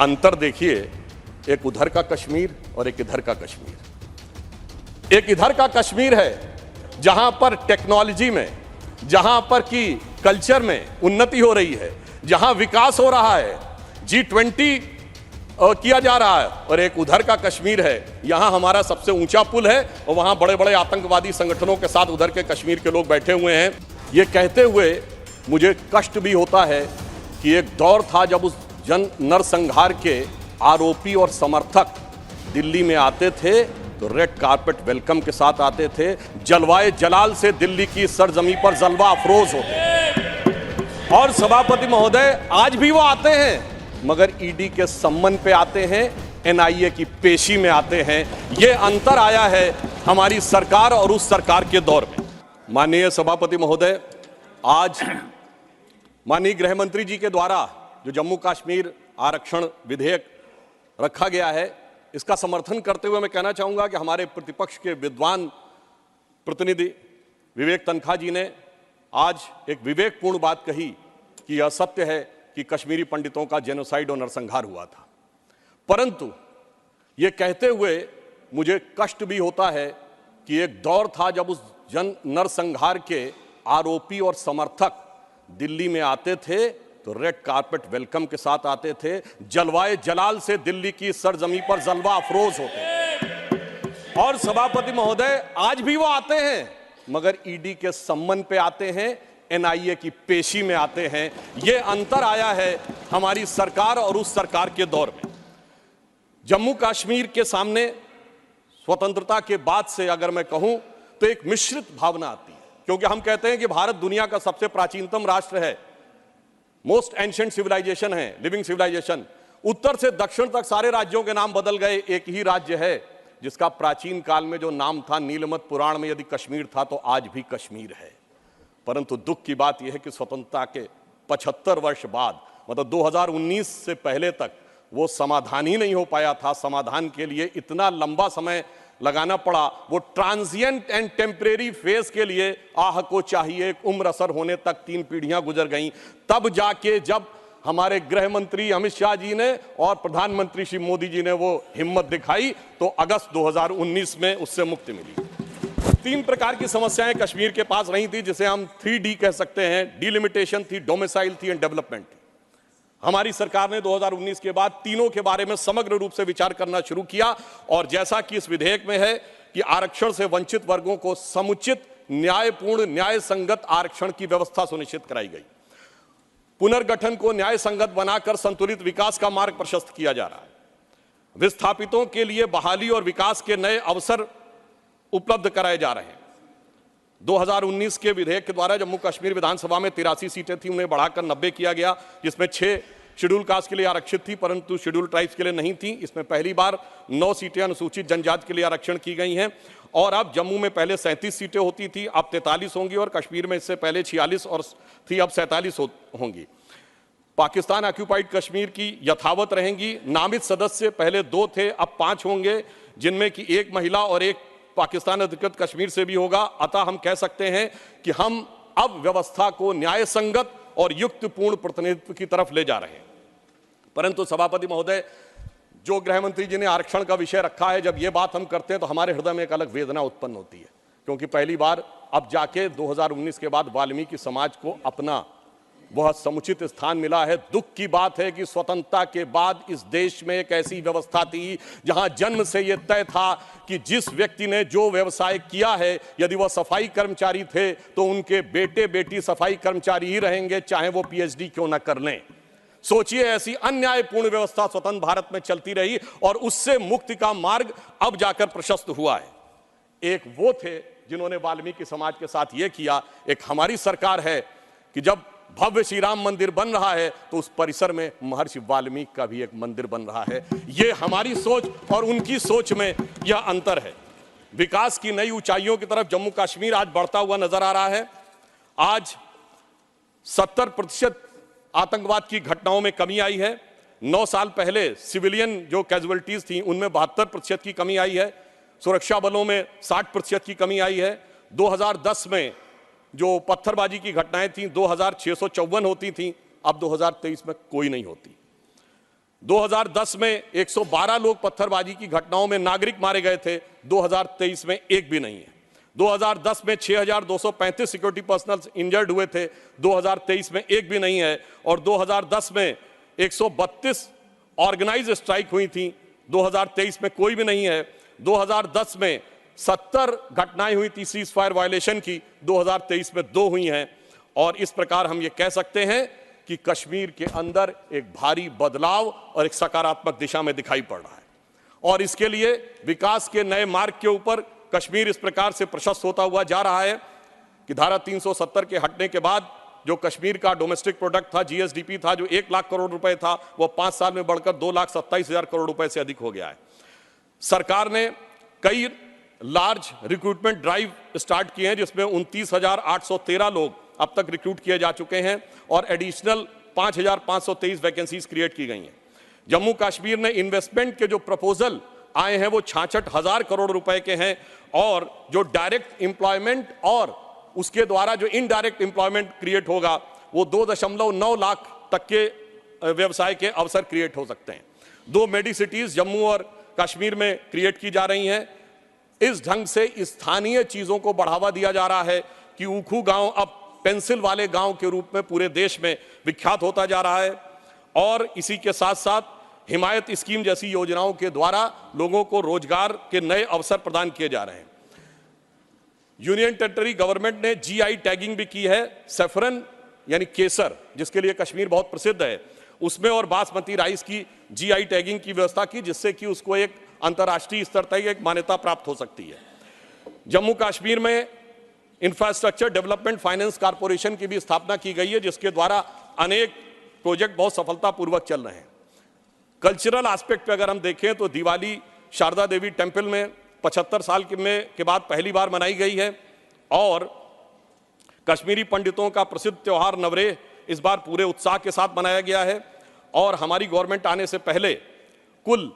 अंतर देखिए, एक उधर का कश्मीर और एक इधर का कश्मीर। एक इधर का कश्मीर है जहां पर टेक्नोलॉजी में, जहां पर की कल्चर में उन्नति हो रही है, जहां विकास हो रहा है, G20 किया जा रहा है। और एक उधर का कश्मीर है, यहां हमारा सबसे ऊंचा पुल है और वहां बड़े बड़े आतंकवादी संगठनों के साथ उधर के कश्मीर के लोग बैठे हुए हैं। ये कहते हुए मुझे कष्ट भी होता है कि एक दौर था जब उस जन नरसंहार के आरोपी और समर्थक दिल्ली में आते थे तो रेड कारपेट वेलकम के साथ आते थे, जलवाए जलाल से दिल्ली की सरजमी पर जलवा अफरोज होते। और सभापति महोदय, आज भी वो आते हैं मगर ईडी के सम्मन पे आते हैं, एनआईए की पेशी में आते हैं। ये अंतर आया है हमारी सरकार और उस सरकार के दौर में। माननीय सभापति महोदय, आज माननीय गृह मंत्री जी के द्वारा जो जम्मू कश्मीर आरक्षण विधेयक रखा गया है, इसका समर्थन करते हुए मैं कहना चाहूंगा कि हमारे प्रतिपक्ष के विद्वान प्रतिनिधि विवेक तनखा जी ने आज एक विवेकपूर्ण बात कही कि यह सत्य है कि कश्मीरी पंडितों का जेनोसाइड और नरसंहार हुआ था। परंतु यह कहते हुए मुझे कष्ट भी होता है कि एक दौर था जब उस जन नरसंहार के आरोपी और समर्थक दिल्ली में आते थे तो रेड कारपेट वेलकम के साथ आते थे, जलवाए जलाल से दिल्ली की सरजमी पर जलवा अफरोज होते। और सभापति महोदय, आज भी वो आते हैं मगर ईडी के सम्मन पे आते हैं, एनआईए की पेशी में आते हैं। ये अंतर आया है हमारी सरकार और उस सरकार के दौर में। जम्मू कश्मीर के सामने स्वतंत्रता के बाद से अगर मैं कहूं तो एक मिश्रित भावना आती है, क्योंकि हम कहते हैं कि भारत दुनिया का सबसे प्राचीनतम राष्ट्र है, मोस्ट एंशिएंट सिविलाइजेशन है, लिविंग सिविलाइजेशन। उत्तर से दक्षिण तक सारे राज्यों के नाम बदल गए, एक ही राज्य है जिसका प्राचीन काल में जो नाम था, नीलमत पुराण में यदि कश्मीर था तो आज भी कश्मीर है। परंतु दुख की बात यह है कि स्वतंत्रता के 75 वर्ष बाद, मतलब 2019 से पहले तक वो समाधान ही नहीं हो पाया था। समाधान के लिए इतना लंबा समय लगाना पड़ा। वो ट्रांजिएंट एंड टेम्परेरी फेज के लिए आह को चाहिए एक उम्र असर होने तक 3 पीढ़ियां गुजर गईं। तब जाके जब हमारे गृह मंत्री अमित शाह जी ने और प्रधानमंत्री श्री मोदी जी ने वो हिम्मत दिखाई तो अगस्त 2019 में उससे मुक्ति मिली। 3 प्रकार की समस्याएं कश्मीर के पास रही थी, जिसे हम 3D कह सकते हैं। डिलिमिटेशन थी, डोमिसाइल थी एंड डेवलपमेंट थी। हमारी सरकार ने 2019 के बाद तीनों के बारे में समग्र रूप से विचार करना शुरू किया और जैसा कि इस विधेयक में है कि आरक्षण से वंचित वर्गों को समुचित, न्यायपूर्ण, न्याय संगत आरक्षण की व्यवस्था सुनिश्चित कराई गई। पुनर्गठन को न्याय संगत बनाकर संतुलित विकास का मार्ग प्रशस्त किया जा रहा है। विस्थापितों के लिए बहाली और विकास के नए अवसर उपलब्ध कराए जा रहे हैं। 2019 के विधेयक के द्वारा जम्मू कश्मीर विधानसभा में 83 सीटें थी, उन्हें बढ़ाकर 90 किया गया, जिसमें 6 शेड्यूल कास्ट के लिए आरक्षित थी परंतु शेड्यूल ट्राइब्स के लिए नहीं थी। इसमें पहली बार 9 सीटें अनुसूचित जनजाति के लिए आरक्षण की गई हैं। और अब जम्मू में पहले 37 सीटें होती थी, अब 43 होंगी और कश्मीर में इससे पहले 46 और थी, अब 47 होंगी। पाकिस्तान ऑक्यूपाइड कश्मीर की यथावत रहेंगी। नामित सदस्य पहले 2 थे, अब 5 होंगे, जिनमें कि 1 महिला और 1 पाकिस्तान अधिकृत कश्मीर से भी होगा। अतः हम कह सकते हैं कि हम अब व्यवस्था को न्याय संगत और युक्तपूर्ण प्रतिनिधित्व की तरफ ले जा रहे हैं। परंतु सभापति महोदय, जो गृह मंत्री जी ने आरक्षण का विषय रखा है, जब ये बात हम करते हैं तो हमारे हृदय में एक अलग वेदना उत्पन्न होती है, क्योंकि पहली बार अब जाके 2019 के बाद वाल्मीकि समाज को अपना वह समुचित स्थान मिला है। दुख की बात है कि स्वतंत्रता के बाद इस देश में एक ऐसी व्यवस्था थी जहां जन्म से यह तय था कि जिस व्यक्ति ने जो व्यवसाय किया है, यदि वह सफाई कर्मचारी थे तो उनके बेटे बेटी सफाई कर्मचारी ही रहेंगे, चाहे वो पीएचडी क्यों न कर लें। सोचिए, ऐसी अन्यायपूर्ण व्यवस्था स्वतंत्र भारत में चलती रही और उससे मुक्ति का मार्ग अब जाकर प्रशस्त हुआ है। एक वो थे जिन्होंने वाल्मीकि समाज के साथ यह किया। एक हमारी सरकार है कि जब भव्य श्री राम मंदिर बन रहा है तो उस परिसर में महर्षि वाल्मीकि का भी एक मंदिर बन रहा है। ये हमारी सोच और उनकी सोच में यह अंतर है। विकास की नई ऊंचाइयों की तरफ जम्मू कश्मीर आज बढ़ता हुआ नजर आ रहा है। आज 70% आतंकवाद की घटनाओं में कमी आई है। 9 साल पहले सिविलियन जो कैजुअलिटीज थी उनमें 72% की कमी आई है। सुरक्षा बलों में 60% की कमी आई है। 2010 में जो पत्थरबाजी की घटनाएं थी 2654 होती थी, अब 2023 में कोई नहीं होती। 2010 में 112 लोग पत्थरबाजी की घटनाओं में नागरिक मारे गए थे, 2023 में एक भी नहीं है। 2010 में 6,235 सिक्योरिटी पर्सनल इंजर्ड हुए थे, 2023 में एक भी नहीं है। और 2010 में 132 ऑर्गेनाइज स्ट्राइक हुई थी, 2023 में कोई भी नहीं है। 2010 में 70 घटनाएं हुई थी सीज फायर वायलेशन की, 2023 में 2 हुई हैं। और इस प्रकार हम ये कह सकते हैं कि कश्मीर के अंदर एक भारी बदलाव और एक सकारात्मक दिशा में दिखाई पड़ रहा है। और इसके लिए विकास के नए मार्ग के ऊपर कश्मीर इस प्रकार से प्रशस्त होता हुआ जा रहा है कि धारा 370 के हटने के बाद जो कश्मीर का डोमेस्टिक प्रोडक्ट था, जीएसडीपी था, जो 1 लाख करोड़ रुपए था, वो 5 साल में बढ़कर 2,27,000 करोड़ रुपए से अधिक हो गया है। सरकार ने कई लार्ज रिक्रूटमेंट ड्राइव स्टार्ट किए हैं, जिसमें 29,813 लोग अब तक रिक्रूट किए जा चुके हैं और एडिशनल 5,523 वैकेंसीज क्रिएट की गई हैं। जम्मू कश्मीर ने इन्वेस्टमेंट के जो प्रपोजल आए हैं वो 66,000 करोड़ रुपए के हैं और जो डायरेक्ट एम्प्लॉयमेंट और उसके द्वारा जो इनडायरेक्ट एम्प्लॉयमेंट क्रिएट होगा वो 2.9 लाख तक के व्यवसाय के अवसर क्रिएट हो सकते हैं। 2 मेडी सिटीज जम्मू और कश्मीर में क्रिएट की जा रही हैं। इस ढंग से स्थानीय चीजों को बढ़ावा दिया जा रहा है कि ऊखू गांव अब पेंसिल वाले गांव के रूप में पूरे देश में विख्यात होता जा रहा है। और इसी के साथ साथ हिमायत स्कीम जैसी योजनाओं के द्वारा लोगों को रोजगार के नए अवसर प्रदान किए जा रहे हैं। यूनियन टेरिटरी गवर्नमेंट ने जीआई टैगिंग भी की है। सैफरन यानी केसर, जिसके लिए कश्मीर बहुत प्रसिद्ध है, उसमें और बासमती राइस की जीआई टैगिंग की व्यवस्था की, जिससे कि उसको एक अंतर्राष्ट्रीय स्तर तक एक मान्यता प्राप्त हो सकती है। जम्मू कश्मीर में इंफ्रास्ट्रक्चर डेवलपमेंट फाइनेंस कॉर्पोरेशन की भी स्थापना की गई है, जिसके द्वारा अनेक प्रोजेक्ट बहुत सफलतापूर्वक चल रहे हैं। कल्चरल एस्पेक्ट पे अगर हम देखें तो दिवाली शारदा देवी टेम्पल में 75 साल के बाद पहली बार मनाई गई है और कश्मीरी पंडितों का प्रसिद्ध त्यौहार नवरेह इस बार पूरे उत्साह के साथ मनाया गया है। और हमारी गवर्नमेंट आने से पहले कुल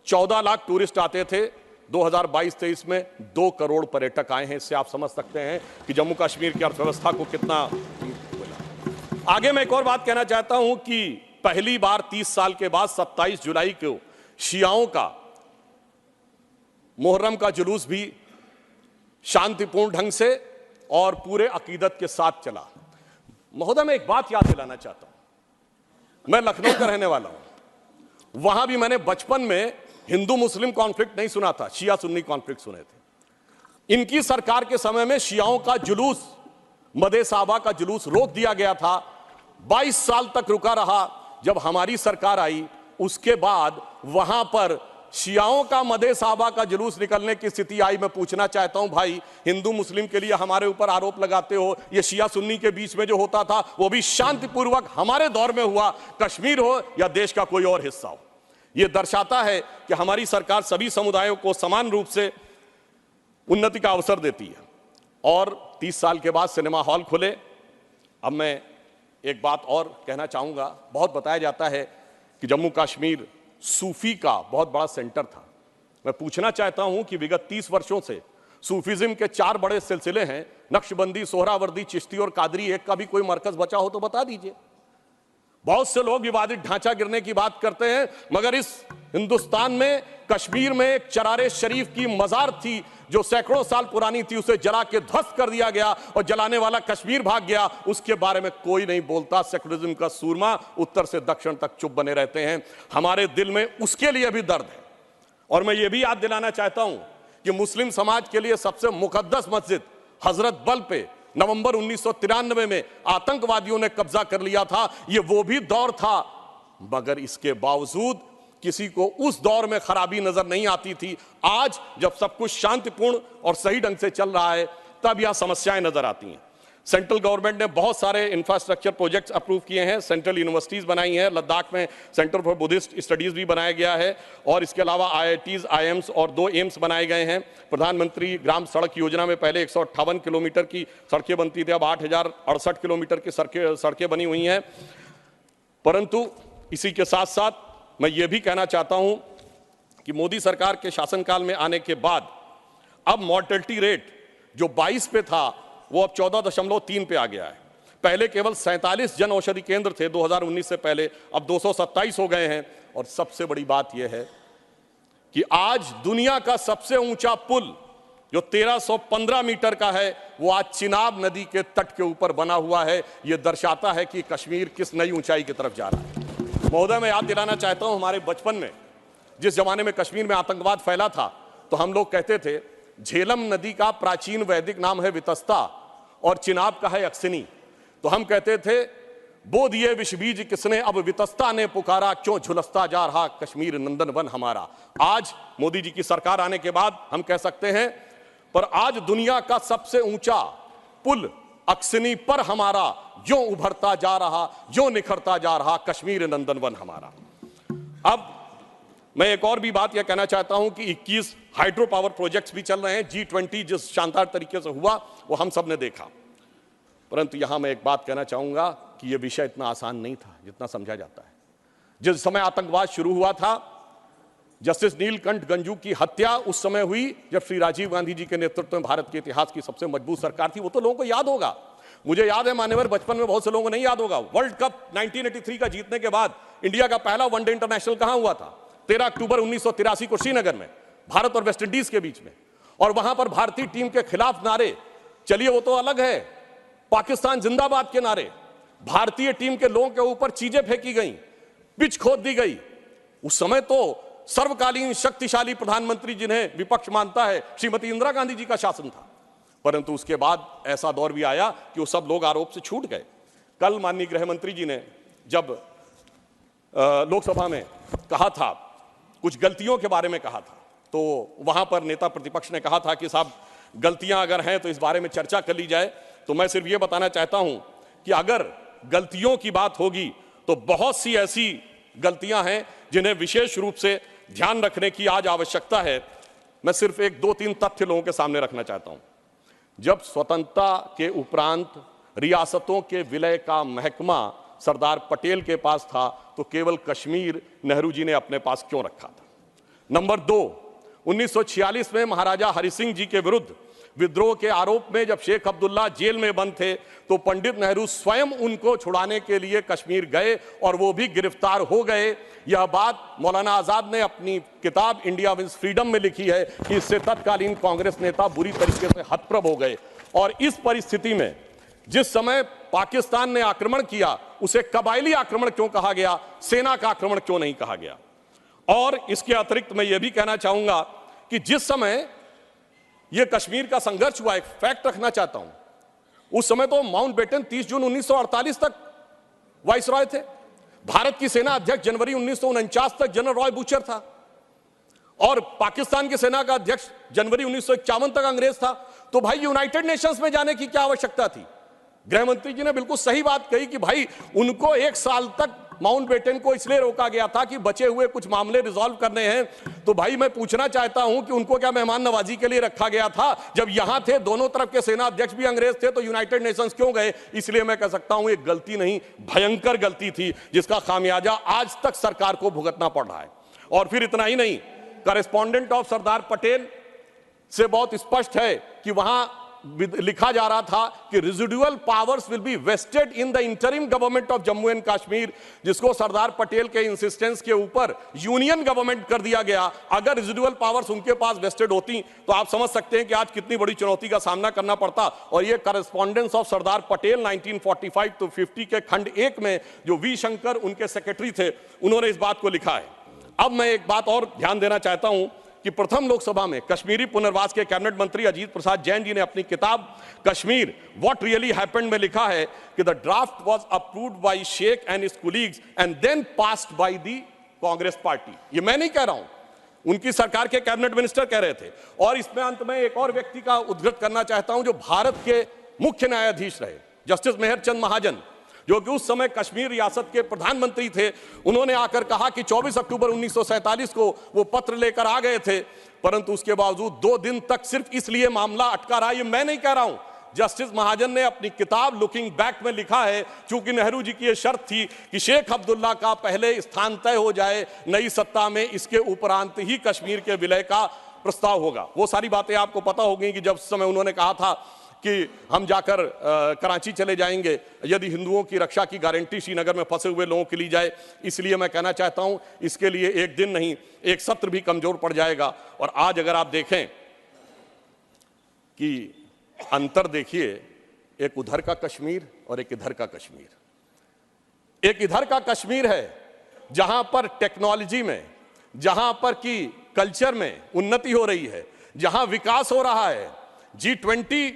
14 लाख टूरिस्ट आते थे, 2022-23 में 2 करोड़ पर्यटक आए हैं। इससे आप समझ सकते हैं कि जम्मू कश्मीर की अर्थव्यवस्था को कितना। आगे मैं एक और बात कहना चाहता हूं कि पहली बार 30 साल के बाद 27 जुलाई को शियाओं का मुहर्रम का जुलूस भी शांतिपूर्ण ढंग से और पूरे अकीदत के साथ चला। महोदय, मैं एक बात याद दिलाना चाहता हूं, मैं लखनऊ का रहने वाला हूं। वहां भी मैंने बचपन में हिंदू मुस्लिम कॉन्फ्लिक्ट नहीं सुना था, शिया सुन्नी कॉन्फ्लिक्ट सुने थे। इनकी सरकार के समय में शियाओं का जुलूस, मदे साहबा का जुलूस रोक दिया गया था। 22 साल तक रुका रहा। जब हमारी सरकार आई उसके बाद वहां पर शियाओं का मदे साहबा का जुलूस निकलने की स्थिति आई। मैं पूछना चाहता हूं, भाई हिंदू मुस्लिम के लिए हमारे ऊपर आरोप लगाते हो, ये शिया सुन्नी के बीच में जो होता था वो भी शांतिपूर्वक हमारे दौर में हुआ, कश्मीर हो या देश का कोई और हिस्सा हो। यह दर्शाता है कि हमारी सरकार सभी समुदायों को समान रूप से उन्नति का अवसर देती है। और 30 साल के बाद सिनेमा हॉल खुले। अब मैं एक बात और कहना चाहूंगा, बहुत बताया जाता है कि जम्मू कश्मीर सूफी का बहुत बड़ा सेंटर था। मैं पूछना चाहता हूं कि विगत 30 वर्षों से सूफीज्म के 4 बड़े सिलसिले हैं, नक्शबंदी, सोहरावर्दी, चिश्ती और कादरी। एक का भी कोई मरकज बचा हो तो बता दीजिए। बहुत से लोग विवादित ढांचा गिरने की बात करते हैं, मगर इस हिंदुस्तान में कश्मीर में एक चरारे शरीफ की मजार थी जो सैकड़ों साल पुरानी थी, उसे जला के ध्वस्त कर दिया गया और जलाने वाला कश्मीर भाग गया। उसके बारे में कोई नहीं बोलता। सेकुलरिज्म का सूरमा उत्तर से दक्षिण तक चुप बने रहते हैं। हमारे दिल में उसके लिए भी दर्द है। और मैं ये भी याद दिलाना चाहता हूं कि मुस्लिम समाज के लिए सबसे मुकद्दस मस्जिद हजरत बल पे नवंबर 1993 में आतंकवादियों ने कब्जा कर लिया था। ये वो भी दौर था, मगर इसके बावजूद किसी को उस दौर में खराबी नजर नहीं आती थी। आज जब सब कुछ शांतिपूर्ण और सही ढंग से चल रहा है तब यह समस्याएं नजर आती हैं। सेंट्रल गवर्नमेंट ने बहुत सारे इंफ्रास्ट्रक्चर प्रोजेक्ट्स अप्रूव किए हैं, सेंट्रल यूनिवर्सिटीज बनाई हैं। लद्दाख में सेंटर फॉर बुद्धिस्ट स्टडीज भी बनाया गया है और इसके अलावा IITs, IIMs और 2 एम्स बनाए गए हैं। प्रधानमंत्री ग्राम सड़क योजना में पहले 158 किलोमीटर की सड़कें बनती थी, अब 8,068 किलोमीटर की सड़कें बनी हुई हैं। परंतु इसी के साथ साथ मैं ये भी कहना चाहता हूं कि मोदी सरकार के शासनकाल में आने के बाद अब मॉर्टेलिटी रेट जो 22 पे था वो अब 14.3 पे आ गया है। पहले केवल 47 जन औषधि केंद्र थे 2019 से पहले, अब 227 हो गए हैं। और सबसे बड़ी बात यह है कि आज दुनिया का सबसे ऊंचा पुल जो 1315 मीटर का है वो आज चिनाब नदी के तट के ऊपर बना हुआ है। यह दर्शाता है कि कश्मीर किस नई ऊंचाई की तरफ जा रहा है। महोदय, मैं याद दिलाना चाहता हूं, हमारे बचपन में जिस जमाने में कश्मीर में आतंकवाद फैला था तो हम लोग कहते थे झेलम नदी का प्राचीन वैदिक नाम है वितस्ता और चिनाब का है अक्सिनी। तो हम कहते थे बो दिए विष बीज किसने, अब वितस्ता ने पुकारा, क्यों झुलसता जा रहा कश्मीर नंदन वन हमारा। आज मोदी जी की सरकार आने के बाद हम कह सकते हैं, पर आज दुनिया का सबसे ऊंचा पुल अक्सिनी पर हमारा जो उभरता जा रहा, जो निखरता जा रहा कश्मीर नंदन वन हमारा। अब मैं एक और भी बात यह कहना चाहता हूं कि 21 हाइड्रो पावर प्रोजेक्ट्स भी चल रहे हैं। G20 जिस शानदार तरीके से हुआ वो हम सब ने देखा, परंतु यहां मैं एक बात कहना चाहूंगा कि यह विषय इतना आसान नहीं था जितना समझा जाता है। जिस समय आतंकवाद शुरू हुआ था, जस्टिस नीलकंठ गंजू की हत्या उस समय हुई जब श्री राजीव गांधी जी के नेतृत्व में भारत के इतिहास की सबसे मजबूत सरकार थी। वो तो लोगों को याद होगा, मुझे याद है मान्यवर, बचपन में बहुत से लोगों को नहीं याद होगा। वर्ल्ड कप 1983 का जीतने के बाद इंडिया का पहला वनडे इंटरनेशनल कहां हुआ था? 13 अक्टूबर 1983 को श्रीनगर में, भारत और वेस्ट इंडीज के बीच में। और वहां पर भारतीय टीम के खिलाफ नारे, चलिए वो तो अलग है, पाकिस्तान जिंदाबाद के नारे, भारतीय टीम के लोगों के ऊपर चीजें फेंकी गई, पिच खोद दी गई। उस समय तो सर्वकालीन शक्तिशाली प्रधानमंत्री जिन्हें विपक्ष मानता है श्रीमती इंदिरा गांधी जी का शासन था। परंतु उसके बाद ऐसा दौर भी आया कि वो सब लोग आरोप से छूट गए। कल माननीय गृह मंत्री जी ने जब लोकसभा में कहा था, कुछ गलतियों के बारे में कहा था, तो वहां पर नेता प्रतिपक्ष ने कहा था कि साहब गलतियां अगर हैं तो इस बारे में चर्चा कर ली जाए। तो मैं सिर्फ ये बताना चाहता हूं कि अगर गलतियों की बात होगी तो बहुत सी ऐसी गलतियां हैं जिन्हें विशेष रूप से ध्यान रखने की आज आवश्यकता है। मैं सिर्फ एक दो तीन तथ्य लोगों के सामने रखना चाहता हूं। जब स्वतंत्रता के उपरांत रियासतों के विलय का महकमा सरदार पटेल के पास था तो केवल कश्मीर नेहरू जी ने अपने पास क्यों रखा था? नंबर 2, 1946 में महाराजा हरि सिंह जी के विरुद्ध विद्रोह के आरोप में जब शेख अब्दुल्ला जेल में बंद थे तो पंडित नेहरू स्वयं उनको छुड़ाने के लिए कश्मीर गए और वो भी गिरफ्तार हो गए। यह बात मौलाना आजाद ने अपनी किताब इंडिया विंस फ्रीडम में लिखी है कि इससे तत्कालीन कांग्रेस नेता बुरी तरीके से हतप्रभ हो गए। और इस परिस्थिति में जिस समय पाकिस्तान ने आक्रमण किया उसे कबायली आक्रमण क्यों कहा गया, सेना का आक्रमण क्यों नहीं कहा गया? और इसके अतिरिक्त मैं यह भी कहना चाहूंगा कि जिस समय यह कश्मीर का संघर्ष हुआ, एक फैक्ट रखना चाहता हूं, उस समय तो माउंटबेटन 30 जून 1948 तक वाइसरॉय थे। भारत की सेना अध्यक्ष जनवरी 1949 तक जनरल रॉय बूचर था और पाकिस्तान की सेना का अध्यक्ष जनवरी 1951 तक अंग्रेज था। तो भाई यूनाइटेड नेशंस में जाने की क्या आवश्यकता थी? गृह मंत्री जी ने बिल्कुल सही बात कही कि भाई उनको 1 साल तक माउंटबेटन को इसलिए रोका गया था कि बचे हुए कुछ मामले रिजॉल्व करने हैं। तो भाई मैं पूछना चाहता हूं कि उनको क्या मेहमान नवाजी के लिए रखा गया था? जब यहां थे, दोनों तरफ के सेना अध्यक्ष भी अंग्रेज थे, तो यूनाइटेड नेशंस क्यों गए? इसलिए मैं कह सकता हूं एक गलती नहीं, भयंकर गलती थी जिसका खामियाजा आज तक सरकार को भुगतना पड़ रहा है। और फिर इतना ही नहीं, करेस्पॉन्डेंट ऑफ सरदार पटेल से बहुत स्पष्ट है कि वहां लिखा जा रहा था कि residual powers will be vested in the interim government of Jammu and Kashmir, जिसको सरदार पटेल के इंसिस्टेंस के ऊपर यूनियन गवर्नमेंट कर दिया गया। अगर रेजिडुअल पावर्स उनके पास वेस्टेड होती तो आप समझ सकते हैं कि आज कितनी बड़ी चुनौती का सामना करना पड़ता। और ये correspondence of Sardar Patel 1945 to 50 के खंड 1 में जो वी शंकर उनके सेक्रेटरी थे, उन्होंने इस बात को लिखा है। अब मैं एक बात और ध्यान देना चाहता हूं कि प्रथम लोकसभा में कश्मीरी पुनर्वास के कैबिनेट मंत्री अजीत प्रसाद जैन जी ने अपनी किताब कश्मीर व्हाट रियली हैपेंड में लिखा है कि the draft was approved by Sheikh and his colleagues and then passed by the Congress party. ये मैं नहीं कह रहा हूं, उनकी सरकार के कैबिनेट मिनिस्टर कह रहे थे। और इसमें अंत में एक और व्यक्ति का उद्धृत करना चाहता हूं जो भारत के मुख्य न्यायाधीश रहे, जस्टिस मेहरचंद महाजन, जो कि उस समय कश्मीर रियासत के प्रधानमंत्री थे। उन्होंने आकर कहा कि 24 अक्टूबर 1947 को वो पत्र लेकर आ गए थे, परंतु उसके बावजूद 2 दिन तक सिर्फ इसलिए मामला अटका रहा। ये मैं नहीं कह रहा हूं, जस्टिस महाजन ने अपनी किताब लुकिंग बैक में लिखा है, क्योंकि नेहरू जी की यह शर्त थी कि शेख अब्दुल्ला का पहले स्थान तय हो जाए नई सत्ता में, इसके उपरांत ही कश्मीर के विलय का प्रस्ताव होगा। वो सारी बातें आपको पता होगी कि जब समय उन्होंने कहा था कि हम जाकर कराची चले जाएंगे यदि हिंदुओं की रक्षा की गारंटी श्रीनगर में फंसे हुए लोगों के लिए जाए। इसलिए मैं कहना चाहता हूं, इसके लिए एक दिन नहीं, एक सत्र भी कमजोर पड़ जाएगा। और आज अगर आप देखें कि अंतर देखिए, एक उधर का कश्मीर और एक इधर का कश्मीर। एक इधर का कश्मीर है जहां पर टेक्नोलॉजी में, जहां पर की कल्चर में उन्नति हो रही है, जहां विकास हो रहा है, G20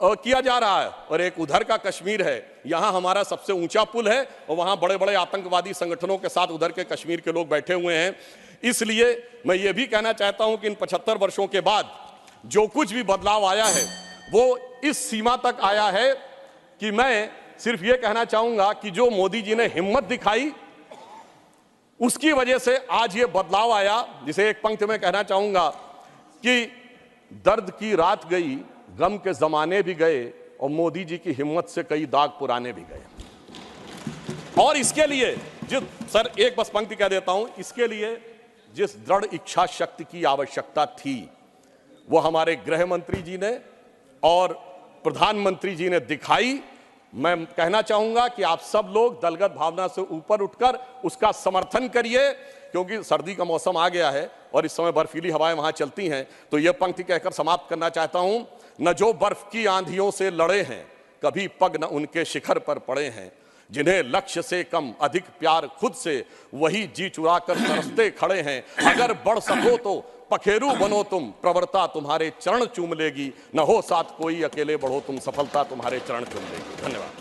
किया जा रहा है। और एक उधर का कश्मीर है, यहां हमारा सबसे ऊंचा पुल है और वहां बड़े बड़े आतंकवादी संगठनों के साथ उधर के कश्मीर के लोग बैठे हुए हैं। इसलिए मैं ये भी कहना चाहता हूं कि इन 75 वर्षों के बाद जो कुछ भी बदलाव आया है वो इस सीमा तक आया है कि मैं सिर्फ ये कहना चाहूंगा कि जो मोदी जी ने हिम्मत दिखाई उसकी वजह से आज ये बदलाव आया। जिसे एक पंक्ति में कहना चाहूंगा कि दर्द की रात गई, गम के जमाने भी गए और मोदी जी की हिम्मत से कई दाग पुराने भी गए। और इसके लिए सर एक बस पंक्ति कह देता हूं, इसके लिए जिस दृढ़ इच्छा शक्ति की आवश्यकता थी वो हमारे गृह मंत्री जी ने और प्रधानमंत्री जी ने दिखाई। मैं कहना चाहूंगा कि आप सब लोग दलगत भावना से ऊपर उठकर उसका समर्थन करिए, क्योंकि सर्दी का मौसम आ गया है और इस समय बर्फीली हवाएं वहां चलती हैं। तो यह पंक्ति कहकर समाप्त करना चाहता हूं, न जो बर्फ की आंधियों से लड़े हैं, कभी पग न उनके शिखर पर पड़े हैं, जिन्हें लक्ष्य से कम अधिक प्यार खुद से, वही जी चुरा कर तरसते खड़े हैं। अगर बढ़ सको तो पखेरु बनो तुम, प्रवरता तुम्हारे चरण चूम लेगी, न हो साथ कोई अकेले बढ़ो तुम, सफलता तुम्हारे चरण चूम लेगी। धन्यवाद।